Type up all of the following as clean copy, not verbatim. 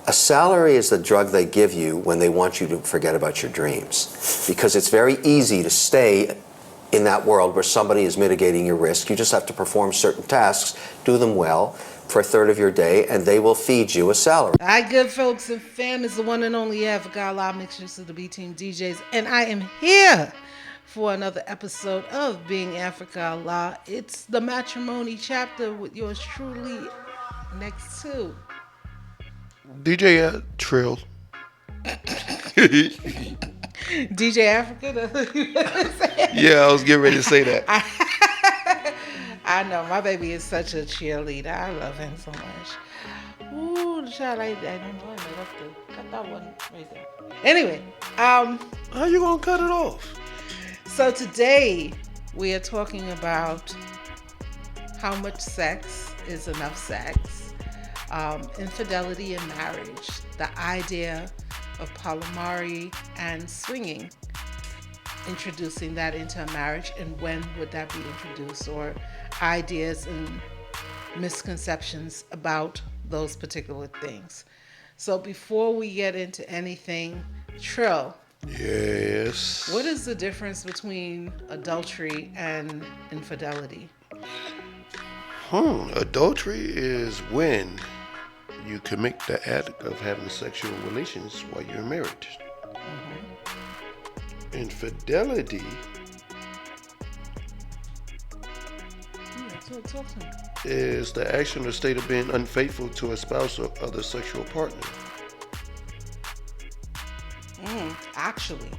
A salary is the drug they give you when they want you to forget about your dreams. Because it's very easy to stay in that world where somebody is mitigating your risk. You just have to perform certain tasks, do them well for a third of your day, and they will feed you a salary. Hi, good folks and fam. It's the one and only Africa Allah Mixtures of the B Team DJs, and I am here for another episode of Being Africa Allah. It's the matrimony chapter with yours truly next to DJ Trill. DJ Africa. That's what you gonna say? Yeah, I was getting ready to say that. I know my baby is such a cheerleader. I love him so much. Ooh, the child, I don't know. I have to cut that one right there. Anyway, How you gonna cut it off? so today we are talking about how much sex is enough sex, infidelity in marriage, the idea of polyamory and swinging, introducing that into a marriage, and when would that be introduced, or ideas and misconceptions about those particular things. So before we get into anything, Trill, Yes. what is the difference between adultery and infidelity? Adultery is when you commit the act of having sexual relations while you're married. Infidelity Talk to me. is the action or state of being unfaithful to a spouse or other sexual partner. Actually,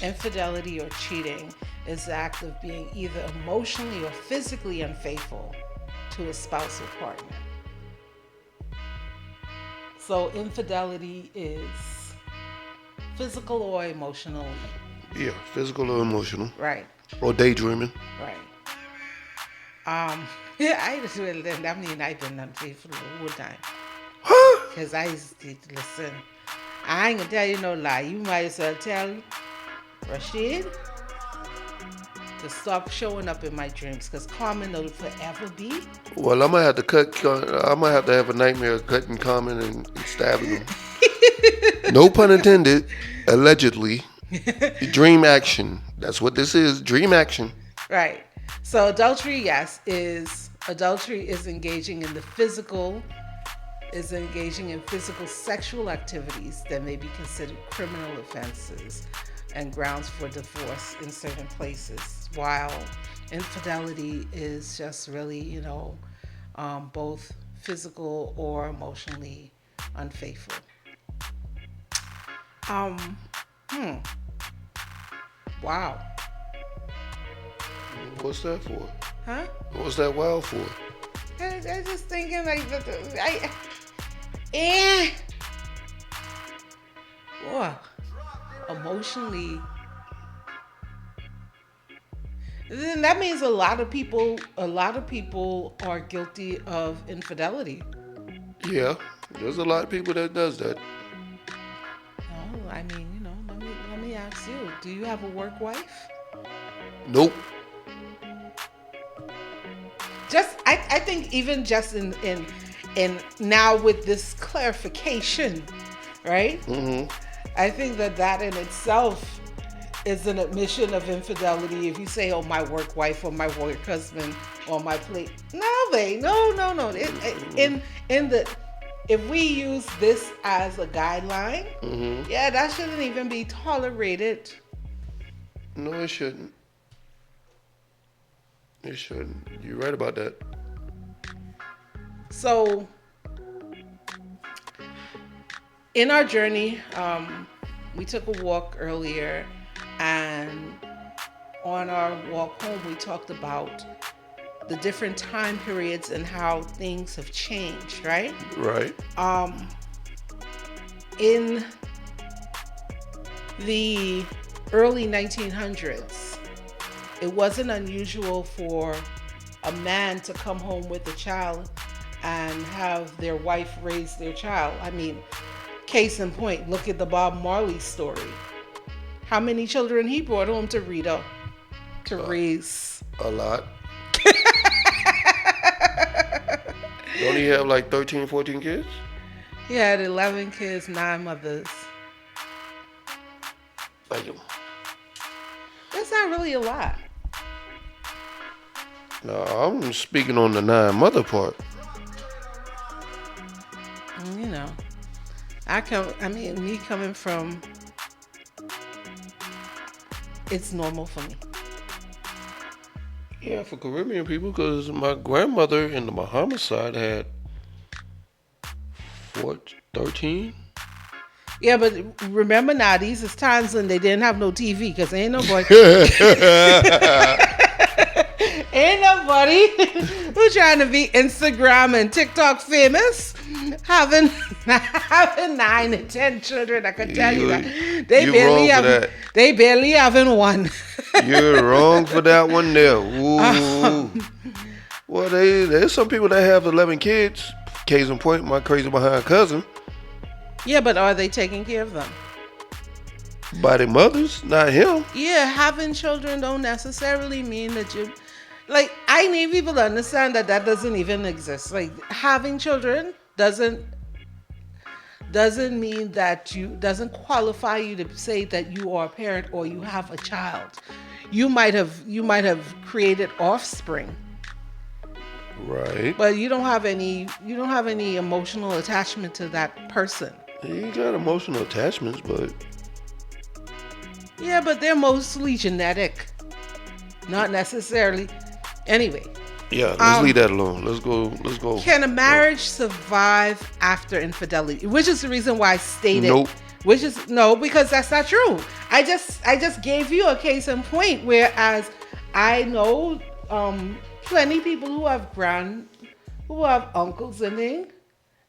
infidelity or cheating is the act of being either emotionally or physically unfaithful to a spouse or partner. So infidelity is physical or emotional. Yeah, physical or emotional. Right, Or daydreaming. right. Yeah, that mean I've been unfaithful the whole time. Because I used to listen. I ain't gonna tell you no lie. You might as well tell Rashid to stop showing up in my dreams, because Carmen will forever be. Well, I might have to have a nightmare of cutting Common and stabbing him. No pun intended. Allegedly. Dream action. That's what this is. Dream action. Right. So adultery, yes, adultery is engaging in physical sexual activities that may be considered criminal offenses and grounds for divorce in certain places, while infidelity is just really, both physical or emotionally unfaithful. Wow. What's that for? Huh? What's that wild for? I just thinking like emotionally. Then that means a lot of people are guilty of infidelity. Yeah, there's a lot of people that does that. No, I mean, let me ask you, do you have a work wife? Nope. I think even just in now with this clarification, right? Mm-hmm. I think that in itself is an admission of infidelity. If you say, "Oh, my work wife" or "my work husband" or "my plate," no. If we use this as a guideline, yeah, that shouldn't even be tolerated. No, it shouldn't. It shouldn't. You're right about that. So, in our journey, we took a walk earlier, and on our walk home, we talked about the different time periods and how things have changed, right? Right. In the early 1900s, it wasn't unusual for a man to come home with a child and have their wife raise their child. I mean, case in point, look at the Bob Marley story. How many children he brought home to Rita to raise? A lot. Don't he have like 13, 14 kids? He had 11 kids, 9 mothers. Damn. That's not really a lot. No, I'm speaking on the 9 mother part. You know, me coming from, it's normal for me. Yeah, for Caribbean people, because my grandmother in the Bahamas side had 13. Yeah, but remember now, these is times when they didn't have no TV, because ain't nobody who trying to be Instagram and TikTok famous having 9 and 10 children. I can tell you that they barely having one. You're wrong for that one there. Ooh. Well, there's some people that have 11 kids. Case in point, my crazy behind cousin. Yeah, but are they taking care of them? By their mothers, not him. Yeah, having children don't necessarily mean that you... Like, I need people to understand that doesn't even exist. Like, having children doesn't mean that doesn't qualify you to say that you are a parent or you have a child. You might have created offspring. Right. But you don't have any emotional attachment to that person. You got emotional attachments, but... Yeah, but they're mostly genetic. Not necessarily. Anyway. Yeah, let's leave that alone. Let's go. Can a marriage survive after infidelity? Which is the reason why I stated. Nope. Because that's not true. I just gave you a case in point. Whereas I know plenty people who have uncles and things.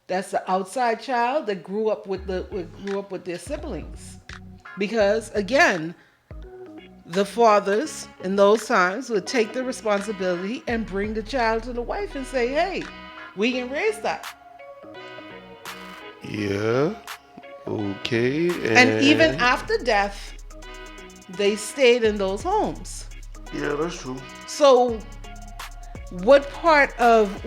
That's the outside child that grew up with their siblings. Because again, the fathers in those times would take the responsibility and bring the child to the wife and say, hey, we can raise that. Yeah. Okay. And even after death, they stayed in those homes. Yeah, that's true. So what part of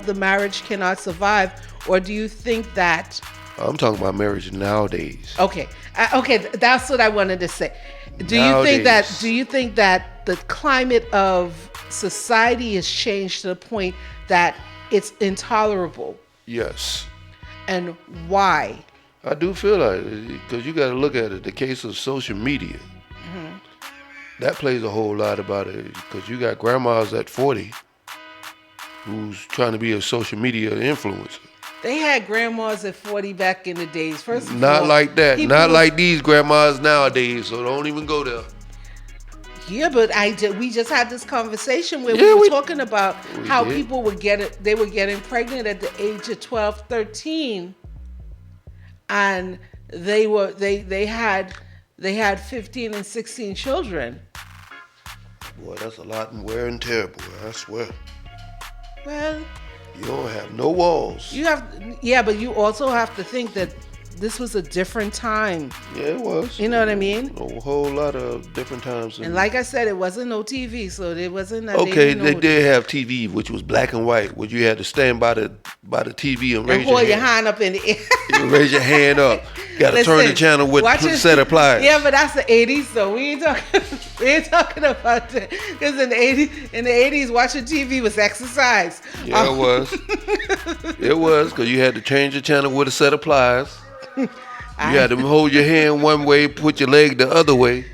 the marriage cannot survive? Or do you think that... I'm talking about marriage nowadays. Okay, that's what I wanted to say. Do you think that the climate of society has changed to the point that it's intolerable? Yes. And why? I do feel like it, because you got to look at it. The case of social media, that plays a whole lot about it. Because you got grandmas at 40 who's trying to be a social media influencer. They had grandmas at 40 back in the days. First of Not all, like that. Not like these grandmas nowadays. So don't even go there. Yeah, but we just had this conversation where we were talking about how people were getting pregnant at the age of 12, 13, and they had 15 and 16 children. Boy, that's a lot in wear and tear, boy. I swear. Well, you don't have no walls. But you also have to think that this was a different time. Yeah, it was. You know what I mean? A whole lot of different times. And like I said, it wasn't no TV, so there wasn't. Okay, they did have TV, which was black and white, where you had to stand by the TV and raise hold your hand up in the air. You raise your hand up. Got to turn the channel with a set of pliers. Yeah, but that's the 80s, so we ain't talking about that. Because in the 80s, watching TV was exercise. Yeah, it was. It was, because you had to change the channel with a set of pliers. You had to hold your hand one way, put your leg the other way.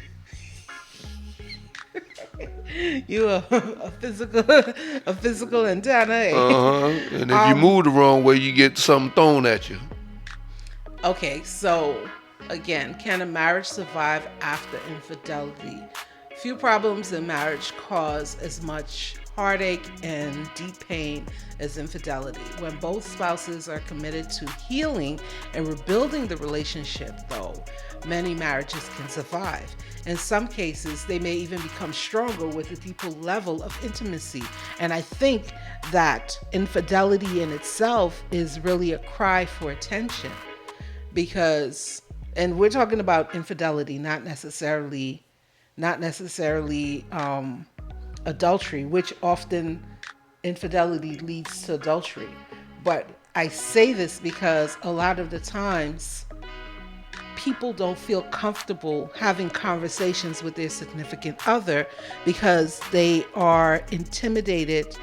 You a physical antenna. And if you move the wrong way, you get something thrown at you. Okay, so again, can a marriage survive after infidelity? Few problems in marriage cause as much heartache and deep pain as infidelity. When both spouses are committed to healing and rebuilding the relationship, though, many marriages can survive. In some cases, they may even become stronger with a deeper level of intimacy. And I think that infidelity in itself is really a cry for attention. Because, and we're talking about infidelity, not necessarily adultery, which often infidelity leads to adultery. But I say this because a lot of the times people don't feel comfortable having conversations with their significant other because they are intimidated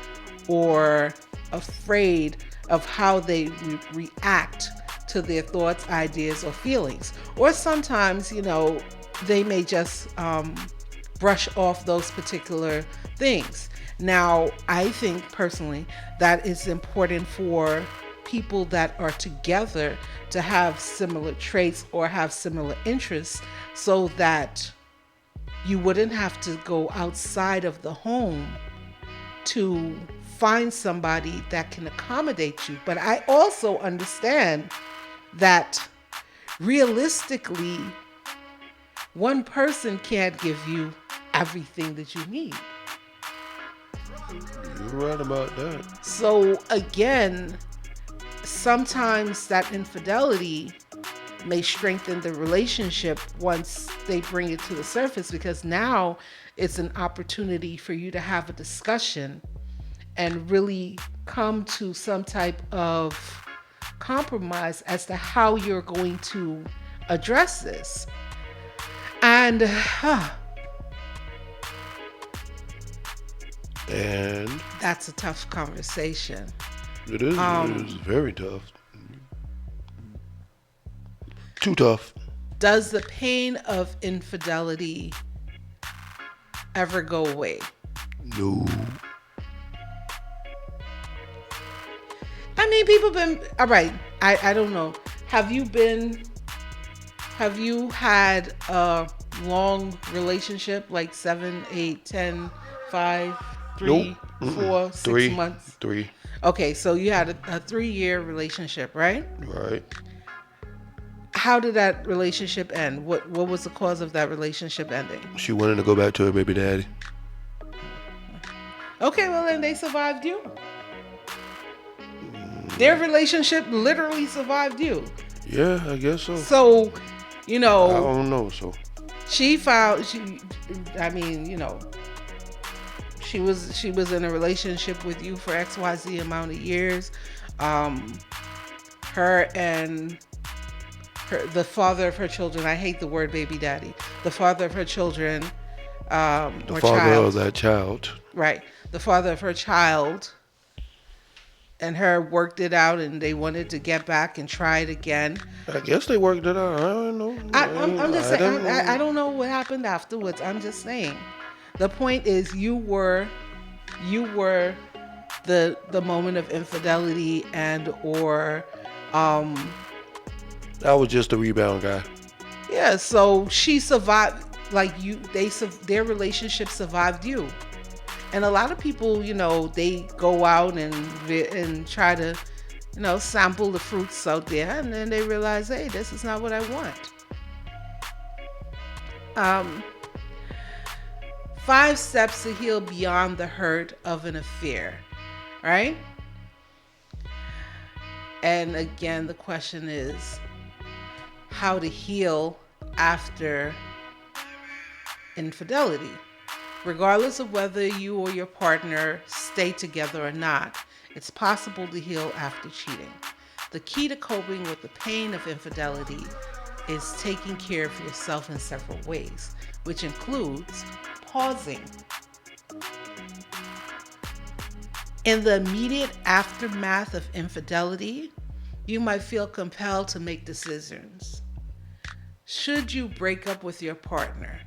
or afraid of how they react to their thoughts, ideas, or feelings. Or sometimes, they may just brush off those particular things. Now, I think personally that it's important for people that are together to have similar traits or have similar interests so that you wouldn't have to go outside of the home to find somebody that can accommodate you. But I also understand that realistically, one person can't give you everything that you need. You're right about that. So again, sometimes that infidelity may strengthen the relationship once they bring it to the surface, because now it's an opportunity for you to have a discussion and really come to some type of compromise as to how you're going to address this. And that's a tough conversation. It is. It is very tough. Too tough. Does the pain of infidelity ever go away? No. I mean, people been, all right, I don't know. Have you had a long relationship, like 7, 8, 10, 5, 3, Nope. 4, 6 3 months? 3. Okay, so you had a 3-year relationship, right? Right. How did that relationship end? What was the cause of that relationship ending? She wanted to go back to her baby daddy. Okay, well then they survived you. Their relationship literally survived you. Yeah, I guess so. So, I don't know. So she was in a relationship with you for XYZ amount of years. Her and the father of her children, I hate the word baby daddy, the father of her children, the father of that child. Right. The father of her child and her worked it out, and they wanted to get back and try it again. I guess they worked it out. I don't know. I'm just saying, I don't know what happened afterwards. I'm just saying. The point is, you were the moment of infidelity and or I was just a rebound guy. Yeah, so she survived, like you. Their relationship survived you. And a lot of people, they go out and try to, sample the fruits out there, and then they realize, hey, this is not what I want. 5 steps to heal beyond the hurt of an affair, right? And again, the question is how to heal after infidelity. Regardless of whether you or your partner stay together or not, it's possible to heal after cheating. The key to coping with the pain of infidelity is taking care of yourself in several ways, which includes pausing. In the immediate aftermath of infidelity, you might feel compelled to make decisions. Should you break up with your partner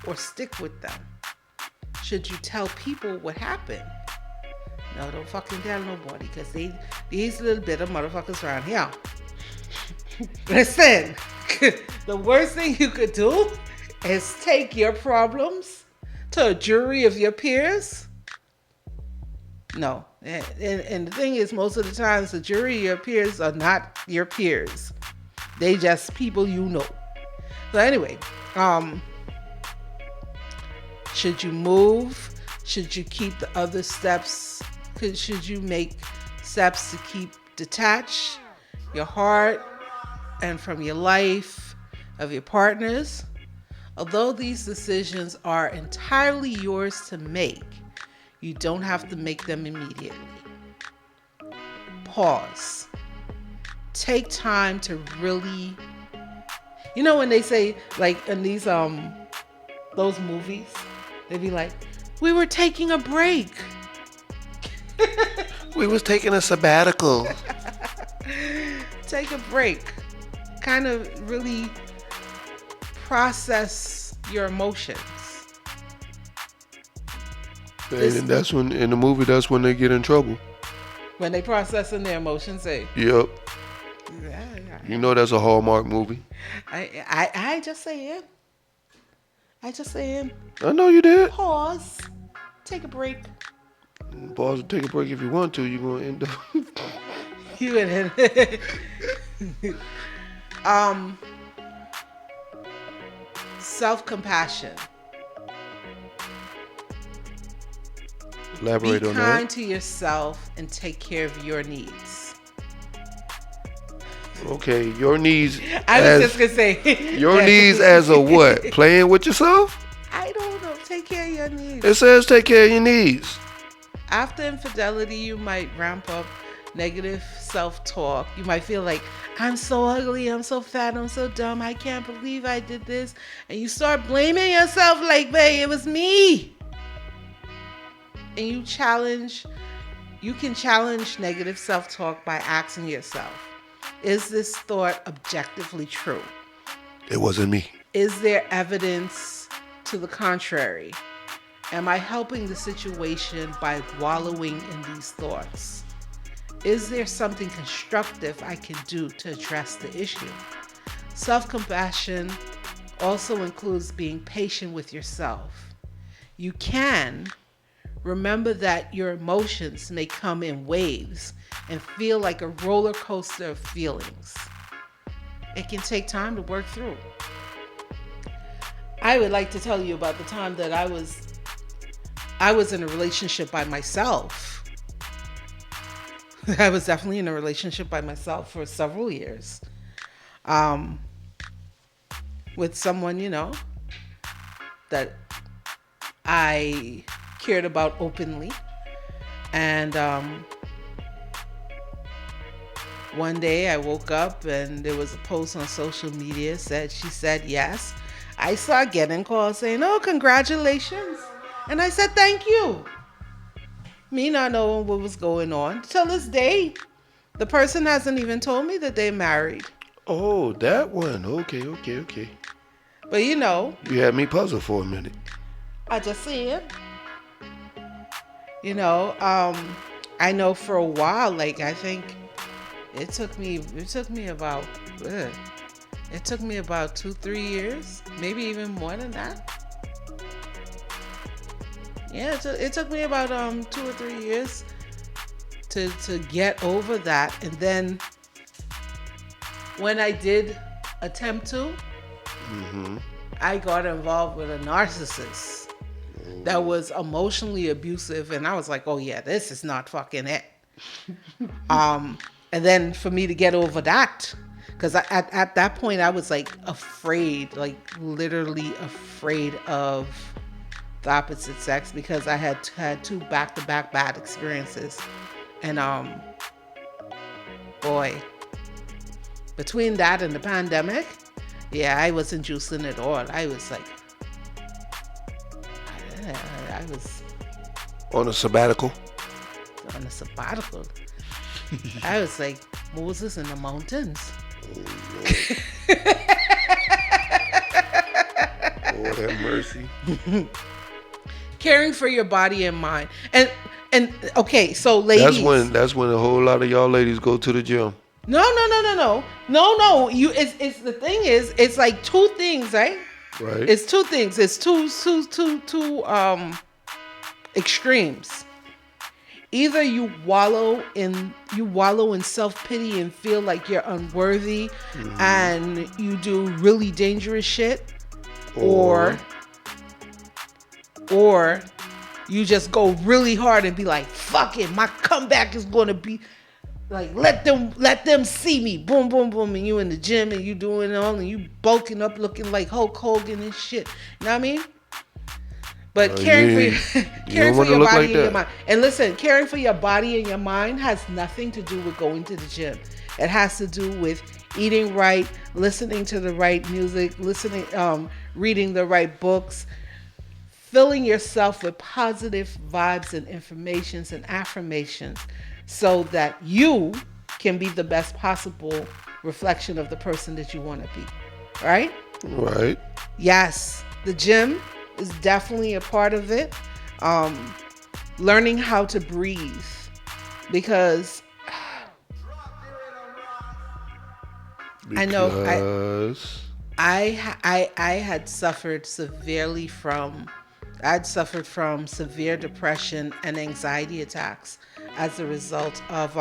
or stick with them? Should you tell people what happened? No, don't fucking tell nobody, because these little bitter motherfuckers around here. Listen, the worst thing you could do is take your problems to a jury of your peers. No. And the thing is, most of the times, the jury of your peers are not your peers. They just people you know. So anyway, should you move? Should you keep the other steps? Should you make steps to keep detached your heart and from your life of your partners? Although these decisions are entirely yours to make, you don't have to make them immediately. Pause. take time to really, when they say, like, in these those movies, they be like, we were taking a break. We was taking a sabbatical. Take a break. Kind of really process your emotions. And that's when, in the movie, that's when they get in trouble. When they processing their emotions, Yep. Yeah. You know that's a Hallmark movie. I just saying. I know you did. Pause. Take a break. Pause and take a break if you want to. You're going to end up... You and self-compassion. Elaborate Be on kind that. to yourself and take care of your needs. Okay, your needs. I was just gonna say your needs as a what? Playing with yourself? I don't know. Take care of your needs. It says take care of your needs. After infidelity, you might ramp up negative self-talk. You might feel like, I'm so ugly, I'm so fat, I'm so dumb, I can't believe I did this. And you start blaming yourself like, babe, it was me. And you can challenge negative self-talk by asking yourself, is this thought objectively true? It wasn't me. Is there evidence to the contrary? Am I helping the situation by wallowing in these thoughts? Is there something constructive I can do to address the issue? Self-compassion also includes being patient with yourself. You can remember that your emotions may come in waves and feel like a roller coaster of feelings. It can take time to work through. I would like to tell you about the time that I was in a relationship by myself. I was definitely in a relationship by myself for several years. With someone, that I cared about openly. And one day I woke up and there was a post on social media she said yes. I saw getting calls saying, oh, congratulations. And I said, thank you. Me not knowing what was going on. Till this day, the person hasn't even told me that they're married. Oh, that one. Okay. But You had me puzzled for a minute. I just see it. I know for a while, like, I think it took me about 2-3 years, maybe even more than that. Yeah, it took me about 2 or 3 years to get over that. And then when I did attempt to, I got involved with a narcissist that was emotionally abusive, and I was like, oh yeah, this is not fucking it. And then for me to get over that, because at that point I was like afraid, like literally afraid of the opposite sex, because I had 2 back-to-back bad experiences. And boy, between that and the pandemic, yeah, I wasn't juicing at all. I was like, I was On a sabbatical? on a sabbatical. I was like Moses in the mountains. Lord have mercy. Caring for your body and mind. And okay, so ladies. That's when a whole lot of y'all ladies go to the gym. No. It's the thing is, it's like 2 things, right? Right. It's 2 things. It's two extremes. Either you wallow in self-pity and feel like you're unworthy, and you do really dangerous shit, or you just go really hard and be like, fuck it, my comeback is going to be like, let them see me, boom, boom, boom, and you in the gym and you doing it all, and you bulking up looking like Hulk Hogan and shit. You know what I mean? But caring for your body and your mind. And listen, caring for your body and your mind has nothing to do with going to the gym. It has to do with eating right, listening to the right music, reading the right books, filling yourself with positive vibes and informations and affirmations so that you can be the best possible reflection of the person that you want to be. Right? Right. Yes, the gym is definitely a part of it. Learning how to breathe, because I know I had suffered severely from severe depression and anxiety attacks as a result of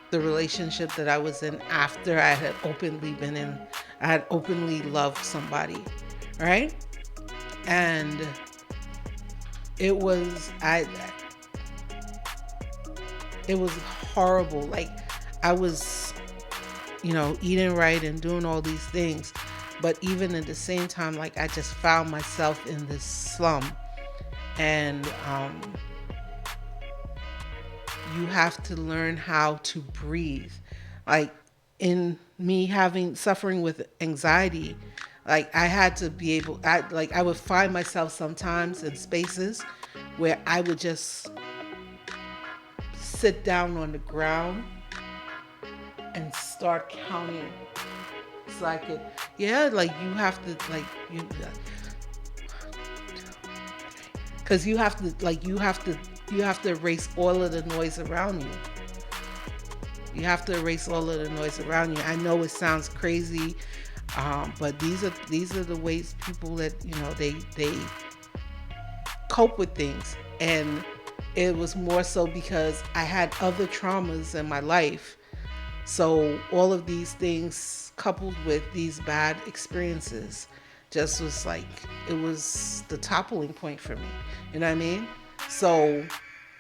the relationship that I was in after I had openly loved somebody, right? And it was horrible. Like, I was, eating right and doing all these things, but even at the same time, like, I just found myself in this slum. And you have to learn how to breathe. Like, in me suffering with anxiety, like, I had to be able, I would find myself sometimes in spaces where I would just sit down on the ground and start counting. So I could, like, you have to, like, because you have to erase all of the noise around you. You have to erase all of the noise around you. I know it sounds crazy, but these are the ways people that they cope with things. And it was more so because I had other traumas in my life. So all of these things coupled with these bad experiences just was like, it was the toppling point for me. You know what I mean? So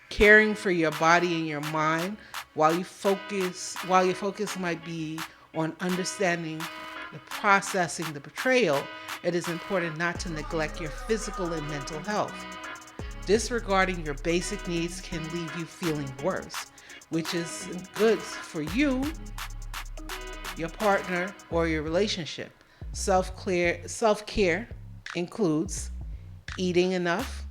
caring for your body and your mind while your focus might be on understanding the processing, the betrayal, it is important not to neglect your physical and mental health. Disregarding your basic needs can leave you feeling worse, which is good for you, your partner, or your relationship. Self-care includes eating enough,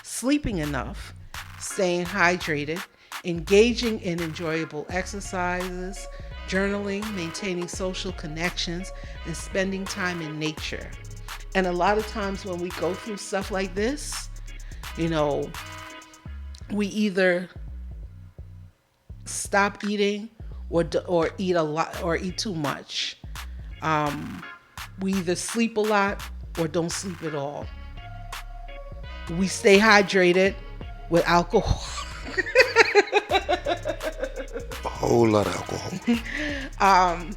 sleeping enough, staying hydrated, engaging in enjoyable exercises, journaling, maintaining social connections, and spending time in nature. And a lot of times when we go through stuff like this, we either stop eating or eat a lot or eat too much. We either sleep a lot or don't sleep at all. We stay hydrated with alcohol. A whole lot of alcohol.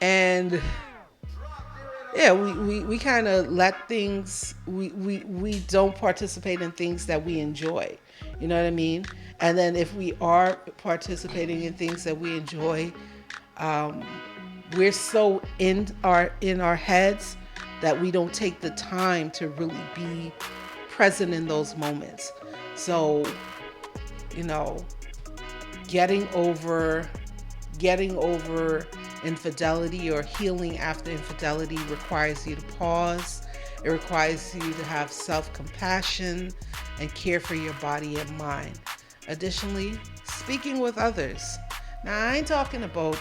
And we kind of let things, we don't participate in things that we enjoy. You know what I mean? And then if we are participating in things that we enjoy, we're so in our heads that we don't take the time to really be present in those moments. So, getting over infidelity or healing after infidelity requires you to pause. It requires you to have self-compassion and care for your body and mind. Additionally, speaking with others. Now, I ain't talking about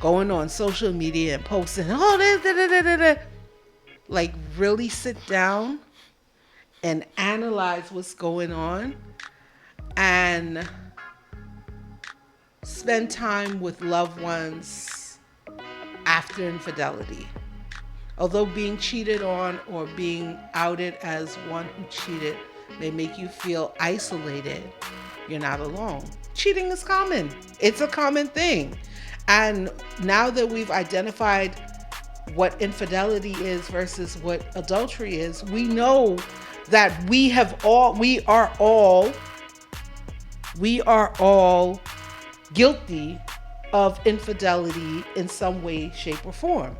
going on social media and posting, like, really sit down and analyze what's going on and spend time with loved ones after infidelity. Although being cheated on or being outed as one who cheated may make you feel isolated, you're not alone. Cheating is common. It's a common thing. And now that we've identified what infidelity is versus what adultery is, we know that we are all guilty of infidelity in some way, shape, or form.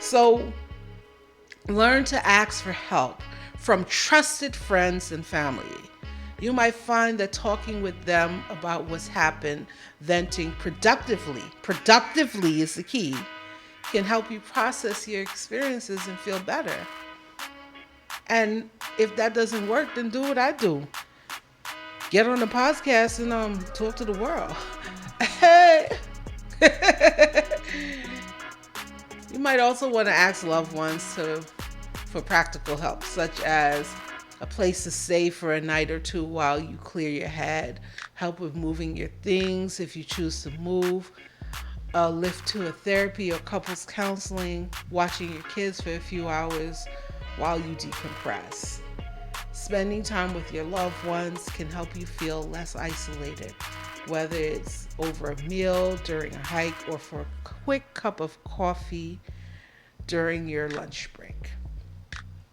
So learn to ask for help from trusted friends and family. You might find that talking with them about what's happened, venting productively is the key, can help you process your experiences and feel better. And if that doesn't work, then do what I do. Get on the podcast and talk to the world. You might also want to ask loved ones for practical help, such as a place to stay for a night or two while you clear your head, help with moving your things if you choose to move, a lift to a therapy or couples counseling, watching your kids for a few hours while you decompress. Spending time with your loved ones can help you feel less isolated, whether it's over a meal, during a hike, or for a quick cup of coffee during your lunch break.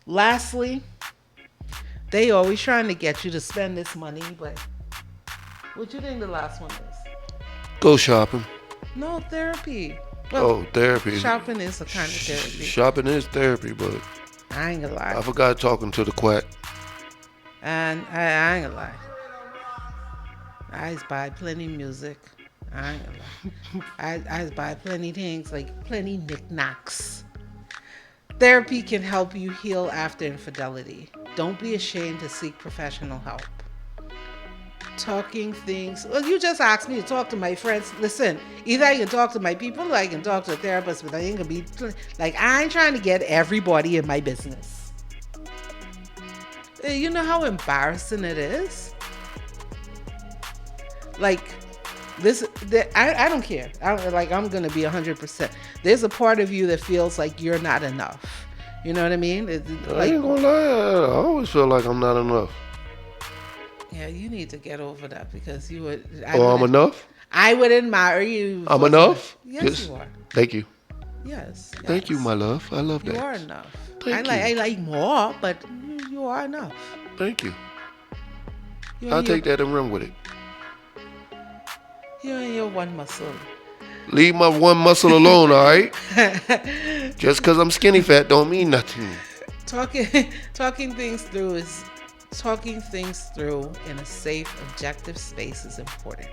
Lastly, they always trying to get you to spend this money, but what you think the last one is? Go shopping. No, therapy. Therapy. Shopping is a kind of therapy. Shopping is therapy, but I ain't gonna lie. I forgot talking to the quack. And I ain't gonna lie. I buy plenty music. I ain't gonna lie. I buy plenty things, like plenty knickknacks. Therapy can help you heal after infidelity. Don't be ashamed to seek professional help. Talking things. Well, you just asked me to talk to my friends. Listen, either I can talk to my people or I can talk to a therapist, but I ain't gonna be like, I ain't trying to get everybody in my business. You know how embarrassing it is? Like, I don't care. I'm gonna be 100%. There's a part of you that feels like you're not enough. You know what I mean? I ain't gonna lie. I always feel like I'm not enough. Yeah, you need to get over that because you would. I'm enough? I would admire you. I'm enough? Yes, you are. Thank you. Yes. Thank you, my love. I love that. You are enough. Thank you. I like more, but you are enough. Thank you. I'll take that and run with it. You and your one muscle. Leave my one muscle alone, all right? Just because I'm skinny fat don't mean nothing. Talking things through in a safe, objective space is important.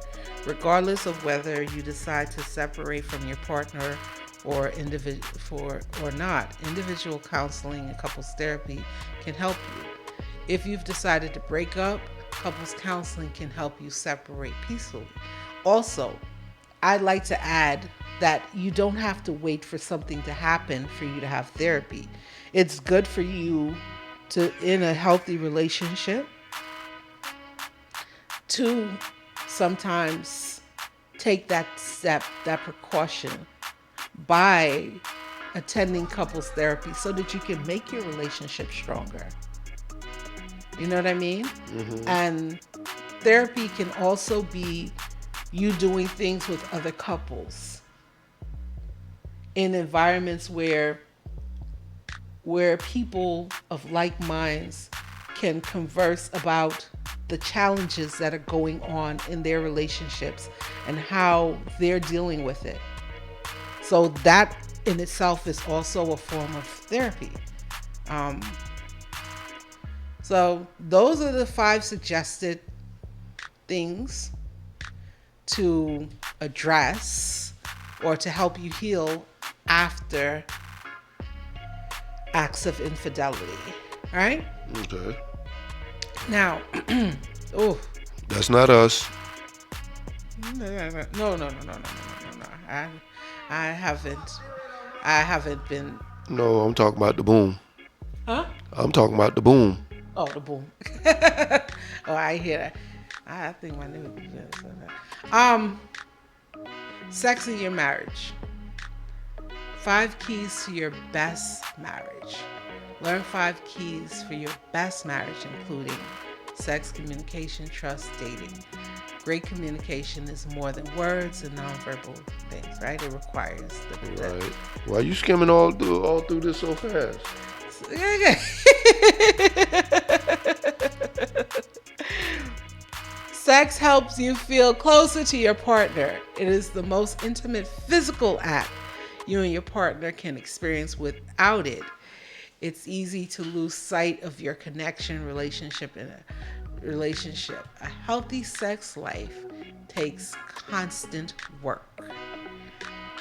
Regardless of whether you decide to separate from your partner or not, individual counseling and couples therapy can help you. If you've decided to break up, couples counseling can help you separate peacefully. Also, I'd like to add that you don't have to wait for something to happen for you to have therapy. It's good for you to, in a healthy relationship, to sometimes take that step, that precaution by attending couples therapy so that you can make your relationship stronger. You know what I mean? Mm-hmm. And therapy can also be you doing things with other couples in environments where people of like minds can converse about the challenges that are going on in their relationships and how they're dealing with it. So that in itself is also a form of therapy. So those are the 5 suggested things to address or to help you heal after acts of infidelity. All right? Okay. Now, that's not us. No. I haven't been. No, I'm talking about the boom. Huh? I'm talking about the boom. Oh, the boom. Oh, I hear that. I think my name is sex in your marriage. 5 keys to your best marriage. Learn 5 keys for your best marriage, including sex, communication, trust, dating. Great communication is more than words and nonverbal things, right? It requires Right. Why are you skimming all through this so fast? Sex helps you feel closer to your partner. It is the most intimate physical act you and your partner can experience. Without it, it's easy to lose sight of your connection, relationship, and relationship. A healthy sex life takes constant work.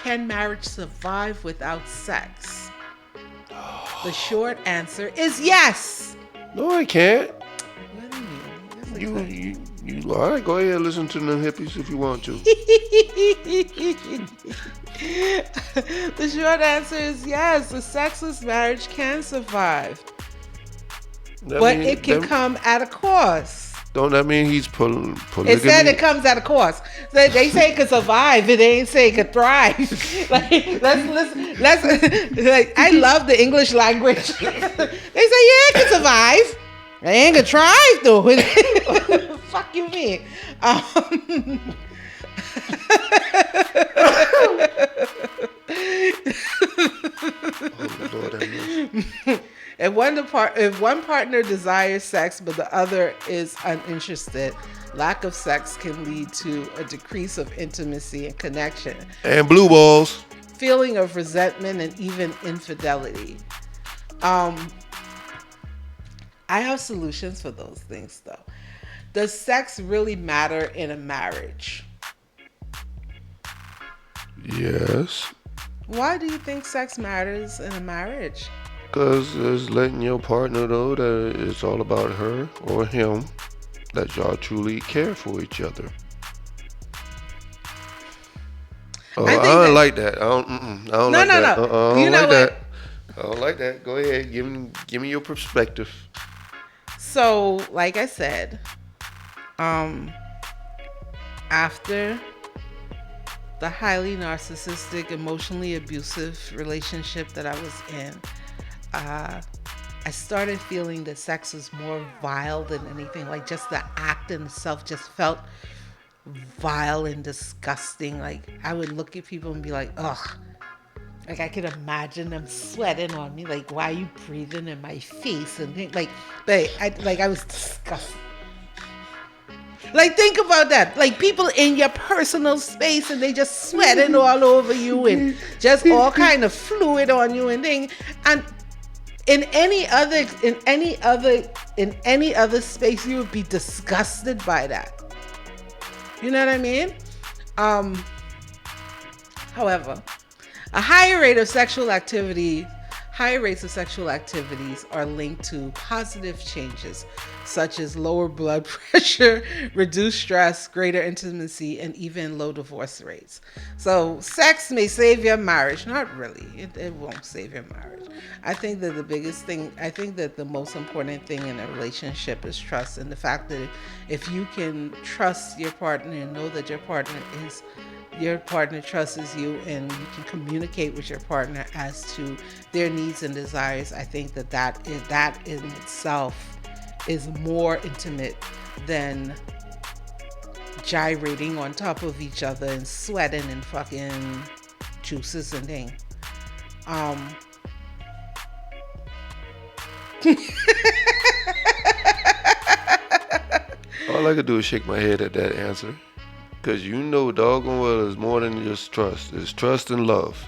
Can marriage survive without sex? The short answer is yes. No, I can't. What do you mean? Yes, it You all right, go ahead and listen to them hippies if you want to. The short answer is yes. A sexless marriage can survive, but it can come at a cost. Don't that mean he's polygamy? It said it comes at a cost. So they say it could survive, but they ain't say it could thrive. Like, let's like, I love the English language. They say, yeah, it can survive. They ain't gonna thrive though. Fuck you mean? If one partner desires sex but the other is uninterested, lack of sex can lead to a decrease of intimacy and connection, and blue balls, feeling of resentment, and even infidelity. I have solutions for those things though. Does sex really matter in a marriage? Yes. Why do you think sex matters in a marriage? Because it's letting your partner know that it's all about her or him, that y'all truly care for each other. I don't like that. I don't like that. No. I You know like what? that. I don't like that. Go ahead. Give me your perspective. So, like I said, after the highly narcissistic, emotionally abusive relationship that I was in, I started feeling that sex was more vile than anything. Like, just the act in itself just felt vile and disgusting. Like, I would look at people and be like, ugh. Like, I could imagine them sweating on me. Like, why are you breathing in my face? And I was disgusted. Like, think about that. Like, people in your personal space and they just sweating all over you and just all kind of fluid on you and thing. And in any other space, you would be disgusted by that. You know what I mean? However, higher rates of sexual activities are linked to positive changes such as lower blood pressure, reduced stress, greater intimacy, and even low divorce rates. So sex may save your marriage. Not really. It won't save your marriage. I think that the most important thing in a relationship is trust, and the fact that if you can trust your partner and know that your partner trusts you and you can communicate with your partner as to their needs and desires, I think that in itself is more intimate than gyrating on top of each other and sweating and fucking juices and thing. All I could do is shake my head at that answer. Because you know doggone well it's more than just trust. It's trust and love.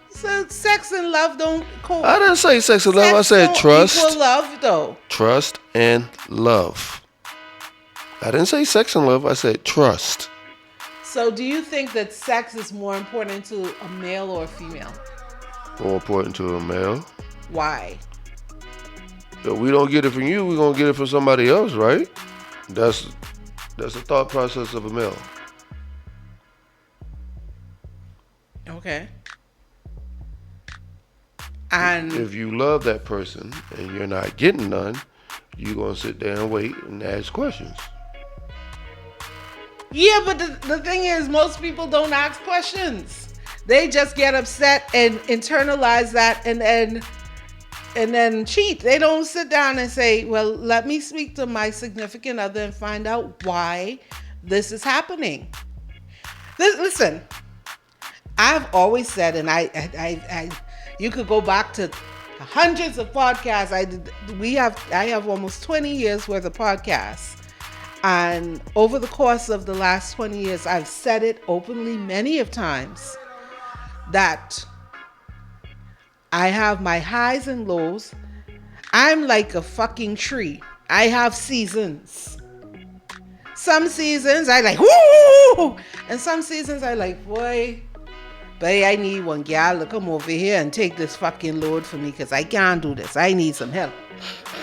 So sex and love don't I didn't say sex and love. I said trust. Equal love though. Trust and love. I didn't say sex and love. I said trust. So do you think that sex is more important to a male or a female? More important to a male. Why? If we don't get it from you, we're going to get it from somebody else, right? That's the thought process of a male. Okay. And if you love that person and you're not getting none, you're going to sit there and wait and ask questions. Yeah, but the thing is, most people don't ask questions. They just get upset and internalize that and then cheat. They don't sit down and say, well, let me speak to my significant other and find out why this is happening. Listen, I've always said, and I you could go back to hundreds of podcasts. I have almost 20 years worth of podcasts. And over the course of the last 20 years, I've said it openly many of times that I have my highs and lows. I'm like a fucking tree. I have seasons. Some seasons I like, woo! And some seasons I like, boy, I need one gal to come over here and take this fucking load for me because I can't do this. I need some help.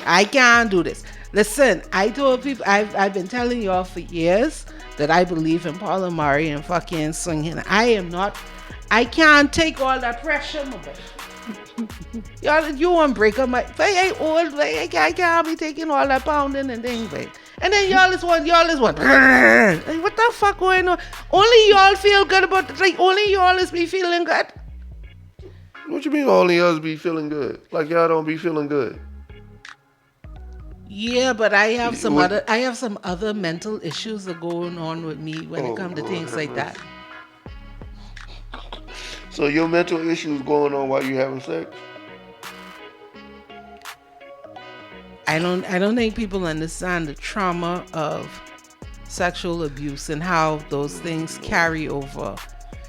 I can't do this. Listen, I told people, I've been telling y'all for years that I believe in polyamory and fucking swinging. I can't take all that pressure, my boy. Y'all, you want to break up my, I old, I can't be taking all that pounding and things, babe. And then y'all is one, like, what the fuck going on? Only y'all feel good about it. Like, only y'all is be feeling good. What you mean only us be feeling good? Like y'all don't be feeling good? Yeah, but I have some other mental issues that are going on with me when it comes to things like that. So your mental issues going on while you having sex? I don't think people understand the trauma of sexual abuse and how those things carry over.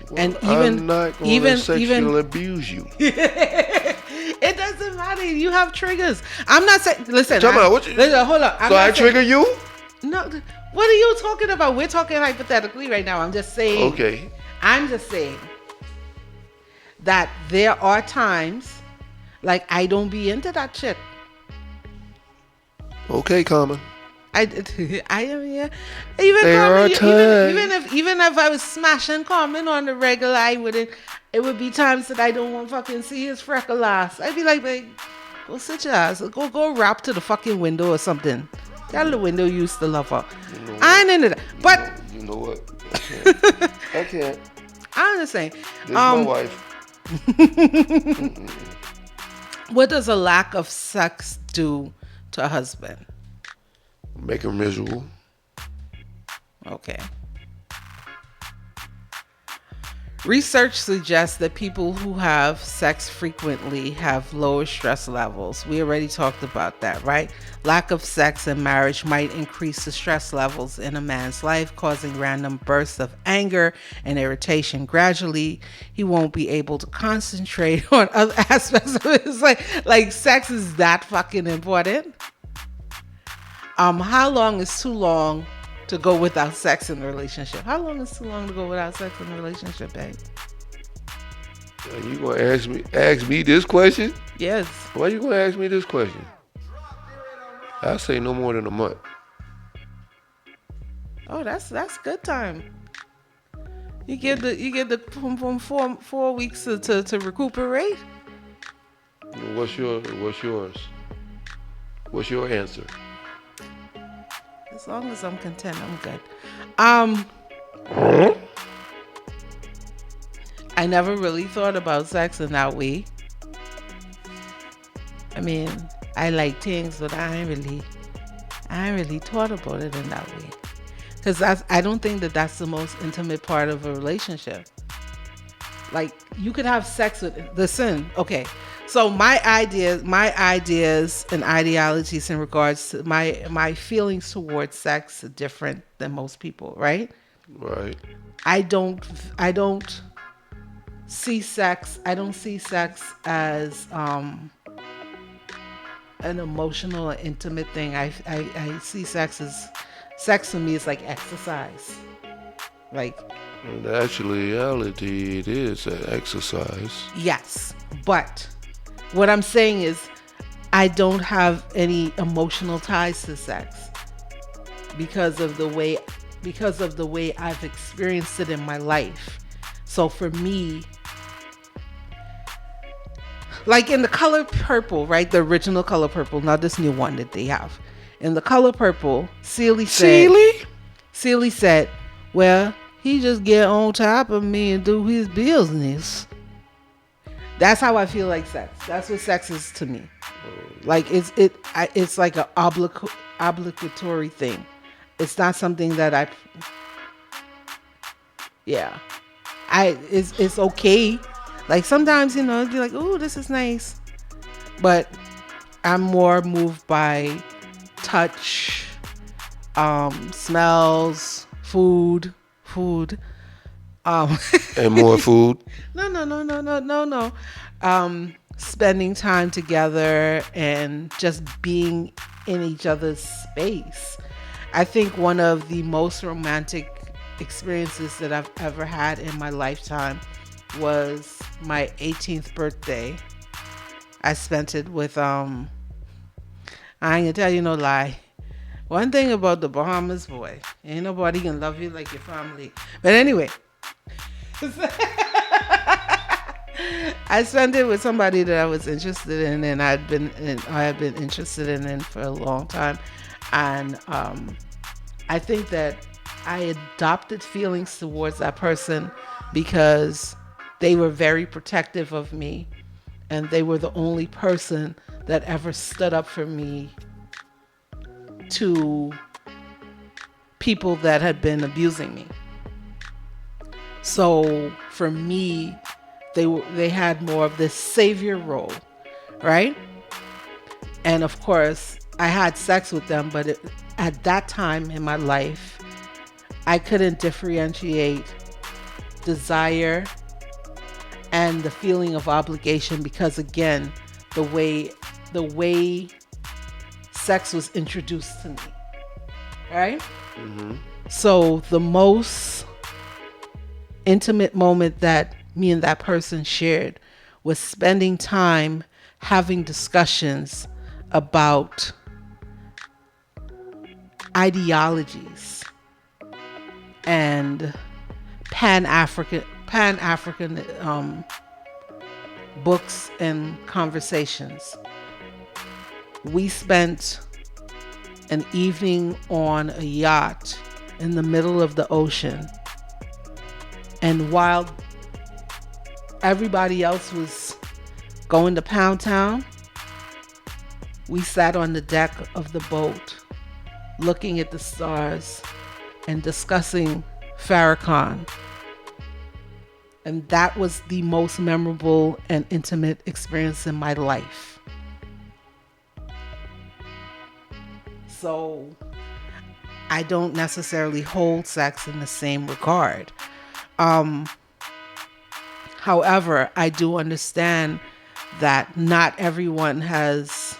Well, and even I'm not gonna sexually abuse you. It doesn't matter. You have triggers. I'm not saying. Listen. Hold on. I trigger you? No. What are you talking about? We're talking hypothetically right now. I'm just saying. Okay. I'm just saying that there are times like I don't be into that shit. Okay, Common. I am here. Even if I was smashing Common on the regular, I wouldn't. It would be times that I don't want to fucking see his freckle ass. I'd be like, go sit your ass. Go rap to the fucking window or something. Tell the window you used to love her. You know I ain't into that. But you know what? I can't. I'm just saying. This is my wife. What does a lack of sex do to a husband? Make him miserable. Okay. Research suggests that people who have sex frequently have lower stress levels. We already talked about that, right? Lack of sex in marriage might increase the stress levels in a man's life, causing random bursts of anger and irritation. Gradually, he won't be able to concentrate on other aspects of his life. Like sex is that fucking important. How long is too long to go without sex in a relationship? How long is too long to go without sex in a relationship, babe? Are you gonna ask me this question? Yes. Why you gonna ask me this question? I say no more than a month. Oh, that's good time. You get the from 4 weeks to recuperate. What's yours? What's your answer? As long as I'm content, I'm good. I never really thought about sex in that way. I mean, I like things, but I ain't really thought about it in that way. Because I don't think that that's the most intimate part of a relationship. Like, you could have sex with, listen, okay. So my ideas and ideologies in regards to my feelings towards sex are different than most people, right? Right. I don't see sex as an emotional or intimate thing. I see sex to me is like exercise. Like, in actuality, it is an exercise. Yes, but what I'm saying is I don't have any emotional ties to sex because of the way I've experienced it in my life. So for me, like in The Color Purple, right? The original Color Purple, not this new one that they have. In The Color Purple, Celie said, well, he just get on top of me and do his business. That's how I feel like sex. That's what sex is to me. Like it's like an obligatory thing. It's not something that it's okay. Like sometimes, it'd be like, oh, this is nice. But I'm more moved by touch, smells, food. And more food. No. spending time together and just being in each other's space. I think one of the most romantic experiences that I've ever had in my lifetime was my 18th birthday. I spent it with I ain't gonna tell you no lie. One thing about the Bahamas, boy, ain't nobody can love you like your family. But anyway, I spent it with somebody that I was interested in, and I had been interested in for a long time, and I think that I adopted feelings towards that person because they were very protective of me, and they were the only person that ever stood up for me to people that had been abusing me. So for me, they had more of this savior role, right? And of course, I had sex with them, but at that time in my life, I couldn't differentiate desire and the feeling of obligation because, again, the way sex was introduced to me, right? Mm-hmm. So the most intimate moment that me and that person shared was spending time having discussions about ideologies and Pan-African books and conversations. We spent an evening on a yacht in the middle of the ocean, and while everybody else was going to Pound Town, we sat on the deck of the boat looking at the stars and discussing Farrakhan. And that was the most memorable and intimate experience in my life. So I don't necessarily hold sex in the same regard. However, I do understand that not everyone has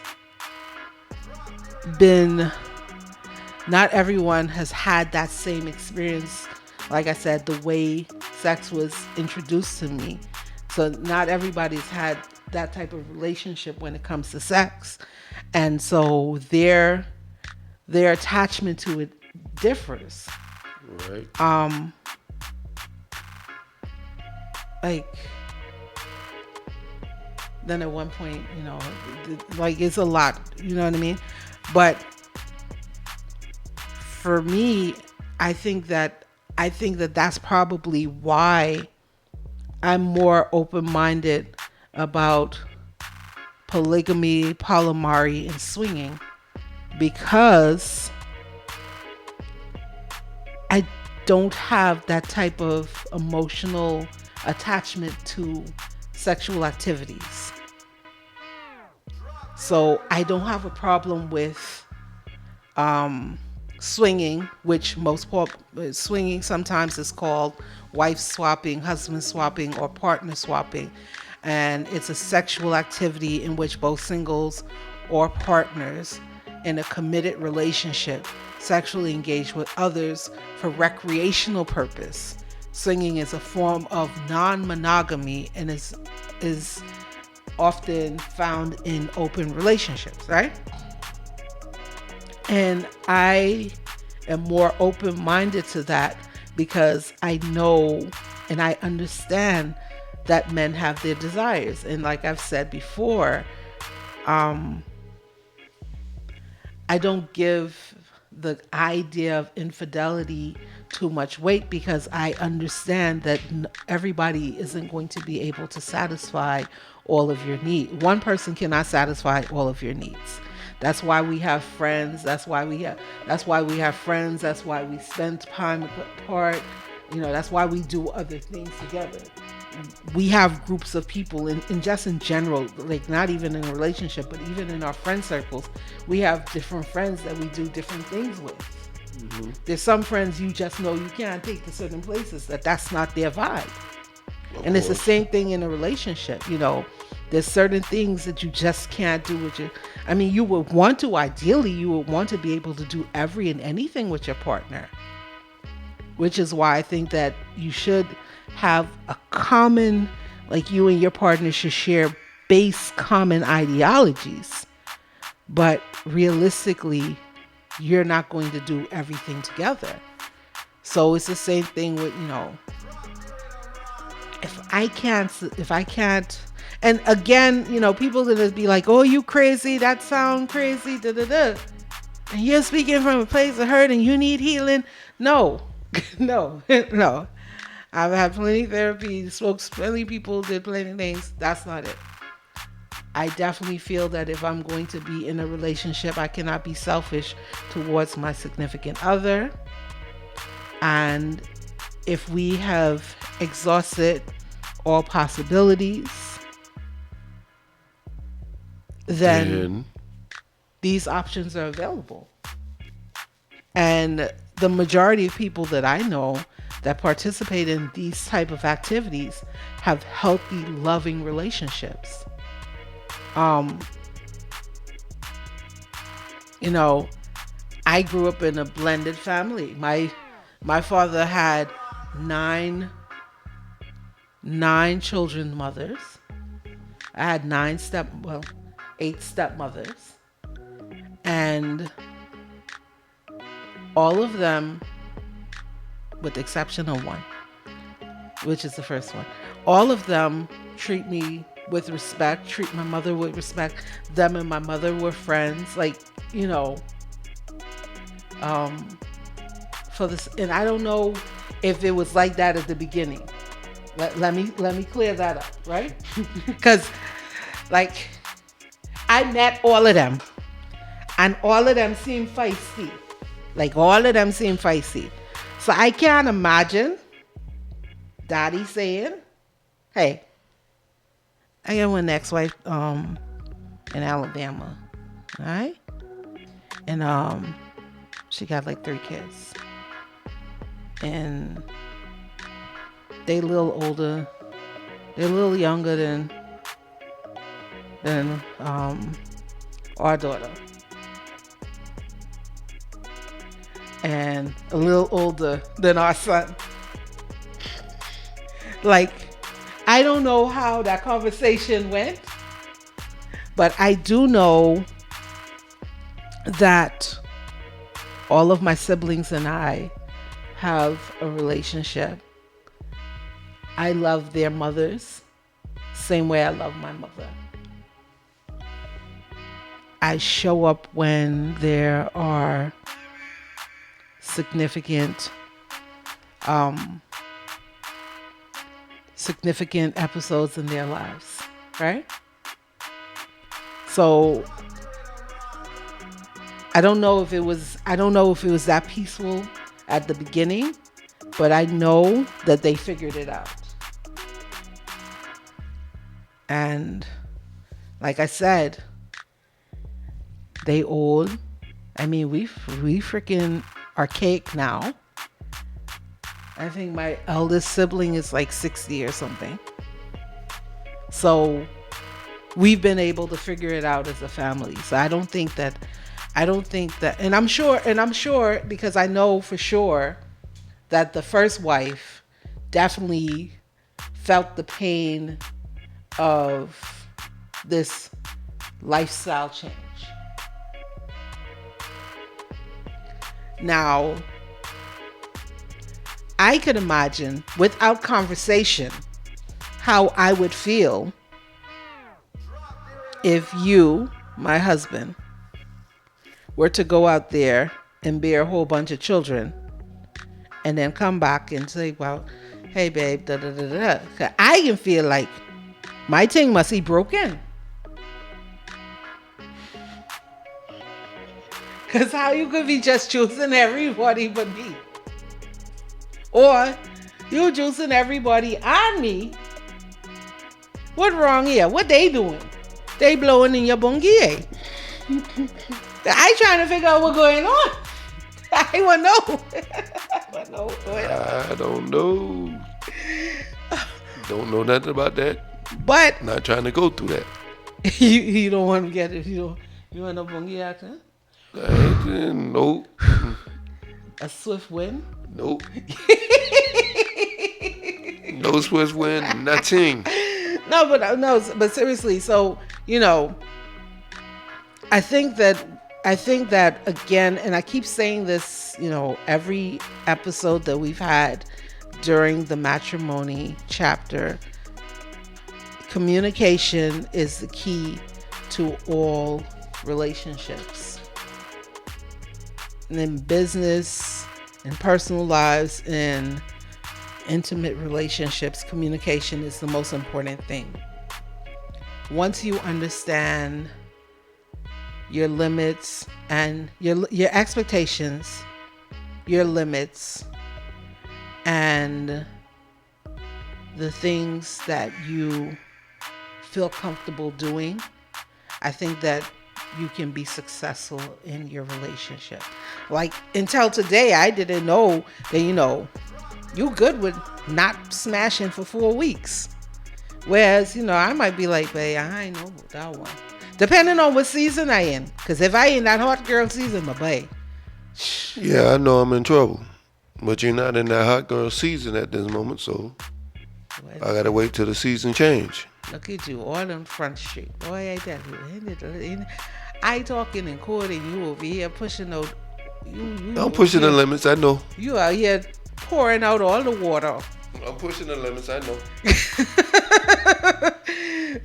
had that same experience. Like I said, the way sex was introduced to me. So not everybody's had that type of relationship when it comes to sex. And so their attachment to it differs. Right. Then at one point, it's a lot, you know what I mean? But for me, I think that that's probably why I'm more open-minded about polygamy, polyamory, and swinging, because I don't have that type of emotional attachment to sexual activities. So I don't have a problem with swinging, which swinging sometimes is called wife swapping, husband swapping, or partner swapping. And it's a sexual activity in which both singles or partners in a committed relationship sexually engage with others for recreational purpose. Swinging is a form of non-monogamy and is often found in open relationships, right? And I am more open-minded to that because I know and I understand that men have their desires. And like I've said before, I don't give the idea of infidelity too much weight because I understand that everybody isn't going to be able to satisfy all of your needs. One person cannot satisfy all of your needs. That's why we have friends. That's why we have friends. That's why we spend time apart. That's why we do other things together. We have groups of people in just in general, like not even in a relationship, but even in our friend circles, we have different friends that we do different things with. Mm-hmm. There's some friends you just know you can't take to certain places, that's not their vibe. And it's the same thing in a relationship. There's certain things that you just can't do with your, I mean, you would want to, ideally, you would want to be able to do every and anything with your partner. Which is why I think that you should have a common, like you and your partner should share base common ideologies. But realistically, you're not going to do everything together. So it's the same thing with, if I can't, and again, people gonna be like, oh, you crazy, that sound crazy, da da da. And you're speaking from a place of hurt and you need healing. No, no. I've had plenty of therapy, spoke to plenty of people, did plenty of things. That's not it. I definitely feel that if I'm going to be in a relationship, I cannot be selfish towards my significant other. And if we have exhausted all possibilities, then these options are available. And the majority of people that I know that participate in these type of activities have healthy, loving relationships. I grew up in a blended family. My father had nine children mothers. I had 8 stepmothers. And all of them, with the exception of one, which is the first one, all of them treat me with respect, treat my mother with respect. Them and my mother were friends, for this. And I don't know if it was like that at the beginning. Let me clear that up, right? Because I met all of them and all of them seemed feisty. So I can't imagine Daddy saying, hey, I got one ex-wife in Alabama, all right? And she got 3 kids. And they a little older. They're a little younger than our daughter. And a little older than our son. I don't know how that conversation went, but I do know that all of my siblings and I have a relationship. I love their mothers same way I love my mother. I show up when there are significant episodes in their lives, right? So I don't know if it was that peaceful at the beginning, but I know that they figured it out. And like I said, they old. I mean, we freaking archaic now. I think my eldest sibling is 60 or something. So we've been able to figure it out as a family. So I don't think that, and I'm sure because I know for sure that the first wife definitely felt the pain of this lifestyle change. Now, I could imagine without conversation how I would feel if you, my husband, were to go out there and bear a whole bunch of children and then come back and say, well, hey babe, da da da da. 'Cause I can feel like my thing must be broken. Because how you could be just choosing everybody but me? Or you choosing everybody on me? What wrong here? What they doing? They blowing in your bungie, eh? I trying to figure out what's going on. I want to know. I don't know. Don't know nothing about that. But Not trying to go through that. you don't want to get it. You end up on the accident. Nope. A swift win. Nope. No Swiss win, nothing. No, but seriously. So I think that again, and I keep saying this, every episode that we've had during the matrimony chapter, communication is the key to all relationships. And in business, in personal lives, in intimate relationships, communication is the most important thing. Once you understand your limits and your expectations, your limits, and the things that you feel comfortable doing, I think that you can be successful in your relationship. Like until today, I didn't know that, you good with not smashing for 4 weeks. Whereas, I might be like, babe, I ain't know that one. Depending on what season I in. Because if I in that hot girl season, my babe. Yeah, I know I'm in trouble. But you're not in that hot girl season at this moment, so I gotta wait till the season change. Look at you, all on Front Street. Boy, I tell you. I talking in court and you over here pushing out. I'm pushing the limits, I know. You out here pouring out all the water. I'm pushing the limits, I know.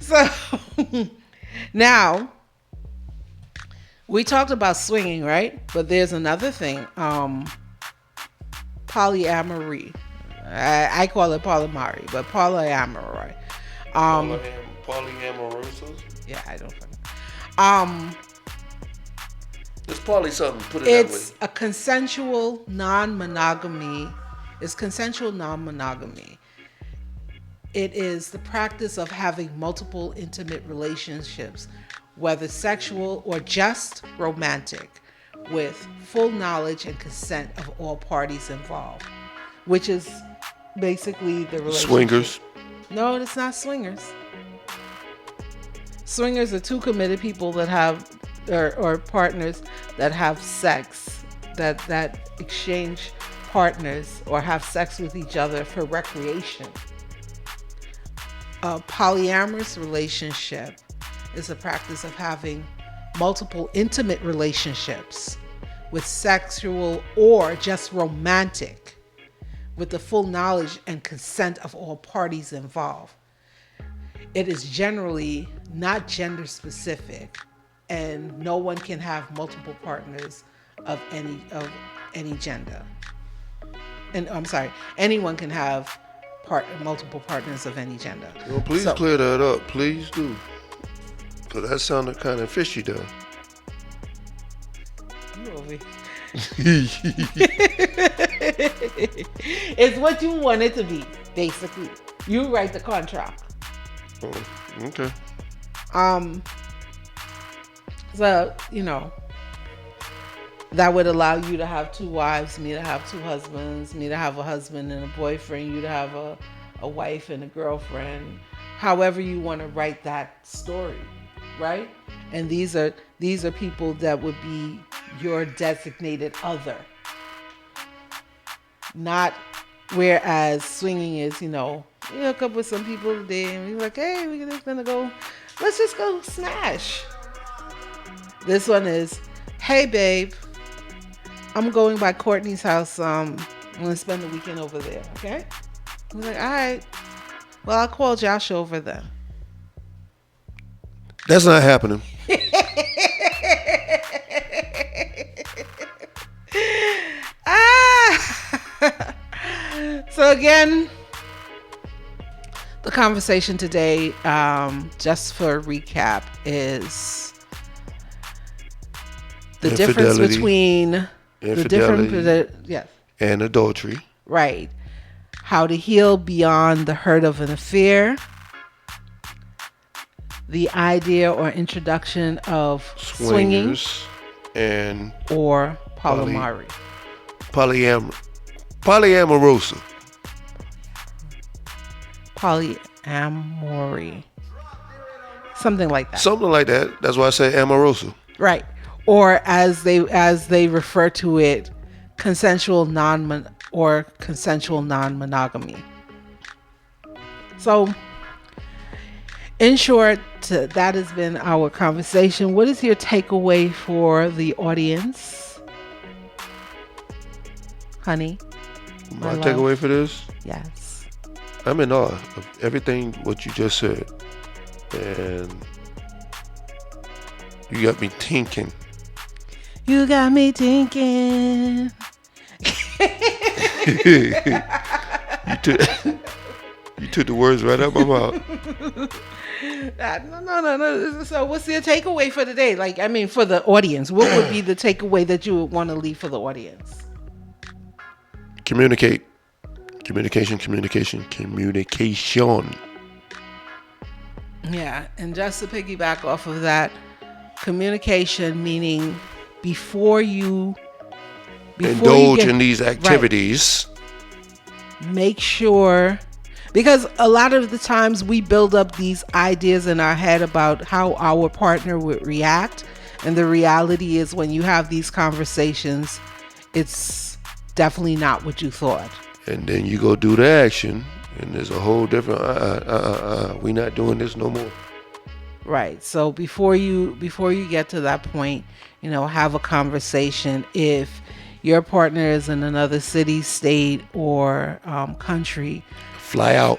So, now, we talked about swinging, right? But there's another thing. Polyamory. I call it polyamory, but polyamory. Polyamorosos? Yeah, I don't know. It's poly something, put it that way. It's a consensual non-monogamy. It's consensual non-monogamy. It is the practice of having multiple intimate relationships, whether sexual or just romantic, with full knowledge and consent of all parties involved, which is basically the relationship. Swingers? No, it's not swingers. Swingers are two committed people that have, or partners that have sex, that exchange partners or have sex with each other for recreation. A polyamorous relationship is a practice of having multiple intimate relationships with sexual or just romantic, with the full knowledge and consent of all parties involved. It is generally not gender specific, and no one can have multiple partners of any gender. And I'm sorry, anyone can have multiple partners of any gender. Well, please clear that up. Please do. Because that sounded kind of fishy, though. You over here. It's what you want it to be, basically. You write the contract. Oh, okay. So, that would allow you to have 2 wives, me to have 2 husbands, me to have a husband and a boyfriend, you to have a wife and a girlfriend, however you want to write that story, right? And these are people that would be your designated other. Not whereas swinging is, you hook up with some people today and you're like, hey, we're just gonna go, let's just go smash. This one is, hey babe, I'm going by Courtney's house. I'm gonna spend the weekend over there, okay? We're like, all right. Well, I'll call Josh over then. That's not happening. So again, the conversation today, just for a recap, is the difference between Infidelity and adultery. Right. How to heal beyond the hurt of an affair. The idea or introduction of swinging and or polyamory. Polyamorosa. polyamory. Something like that. Something like that. That's why I say amoroso. Right. Or as they refer to it, consensual non-monogamy. So, in short, that has been our conversation. What is your takeaway for the audience, honey? My takeaway for this? Yes. I'm in awe of everything what you just said. And you got me thinking. You got me thinking. You took the words right out my mouth. No. So what's your takeaway for today? For the audience, what would be the takeaway that you would want to leave for the audience? Communication. Yeah, and just to piggyback off of that, communication meaning before you indulge in these activities, right, make sure, because a lot of the times we build up these ideas in our head about how our partner would react, and the reality is when you have these conversations, it's definitely not what you thought. And then you go do the action, and there's a whole different we not doing this no more. Right. So before you get to that point, have a conversation. If your partner is in another city, state, or country, flew out.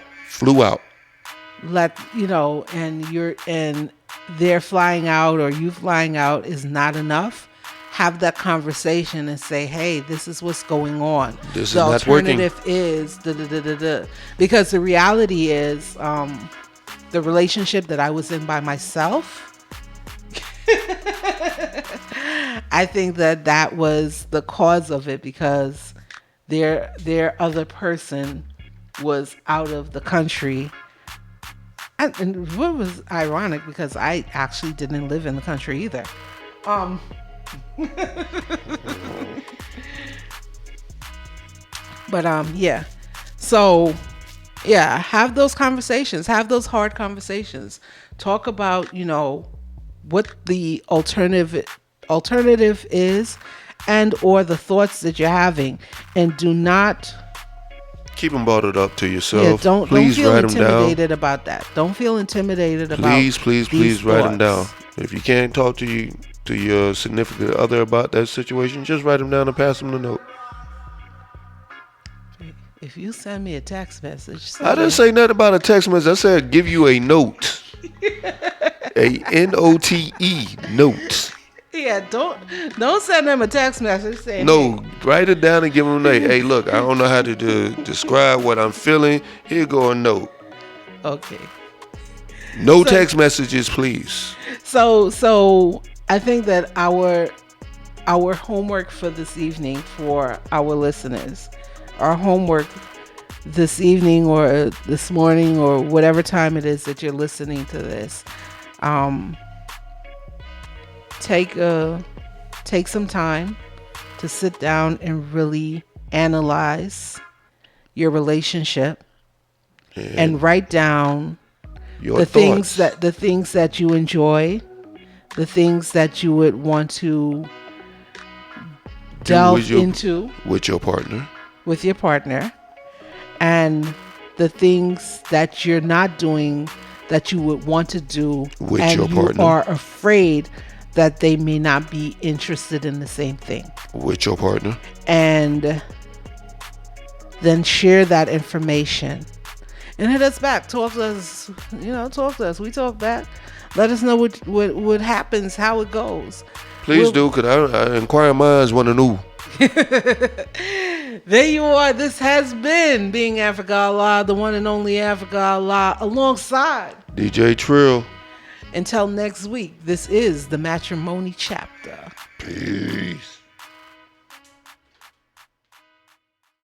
And they're flying out or you flying out is not enough. Have that conversation and say, hey, this is what's going on. This is not working. The alternative is because the reality is the relationship that I was in by myself, I think that was the cause of it, because their other person was out of the country. And what was ironic, because I actually didn't live in the country either. But yeah. So yeah, have those conversations, have those hard conversations. Talk about, what the alternative is, and or the thoughts that you're having, and do not keep them bottled up to yourself. Yeah, don't feel write intimidated about that. Don't feel intimidated about Please write them down. If you can't talk to your significant other about that situation, just write them down and pass them the note. If you send me a text message, I didn't say nothing about a text message. I said give you a note. A NOTE note. Yeah, don't send them a text message saying, no, write it down and give them a hey, look, I don't know how to describe what I'm feeling. Here go a note. Okay. No text messages, please. So I think that our homework for this evening, for our listeners, our homework this evening or this morning or whatever time it is that you're listening to this, take some time to sit down and really analyze your relationship and write down the things that you enjoy, the things that you would want to delve into with your partner, and the things that you're not doing that you would want to do with and your partner. You are afraid that they may not be interested in the same thing with your partner, and then share that information and hit us back. Talk to us. We talk back. Let us know what happens, how it goes. Please do, because I inquiring minds want to know. There you are. This has been Being Africa Allah, the one and only Africa Allah, alongside DJ Trill. Until next week, this is the Matrimony Chapter. Peace.